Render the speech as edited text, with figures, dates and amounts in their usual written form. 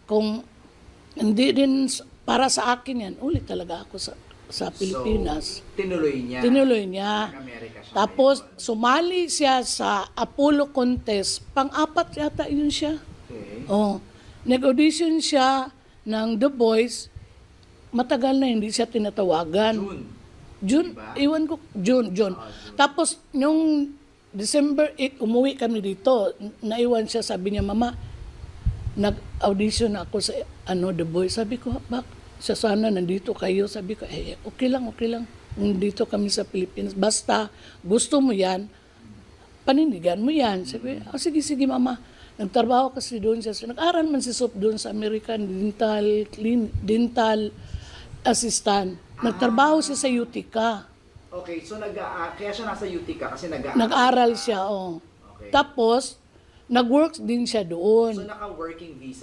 kung hindi din para sa akin yan, ulit talaga ako sa Pilipinas. So, tinuloy niya. Tinuloy niya. Nag-Amerika siya Tapos, ngayon. sumali siya sa Apollo contest. Pang-apat yata yun siya. Okay. Oh, nag-audition siya ng The Voice. Matagal na hindi siya tinatawagan. June, Diba? iwan ko, June. June. Tapos, nung December 8, umuwi kami dito. Naiwan siya, sabi niya, Mama, nag-audition ako sa The Voice. Sabi ko, bak, siya sana nandito kayo. Sabi ko, okay lang. Nandito kami sa Pilipinas. Basta, gusto mo yan, panindigan mo yan. Sabi, sige, Mama. Nagtrabaho kasi doon siya. So, nag-aral man si Sop doon sa American Dental Assistant. Nagtrabaho siya sa Utica. Okay, so kaya siya nasa Utica kasi Nag-aral siya, oh. Okay. Tapos, nag-work din siya doon. So naka-working visa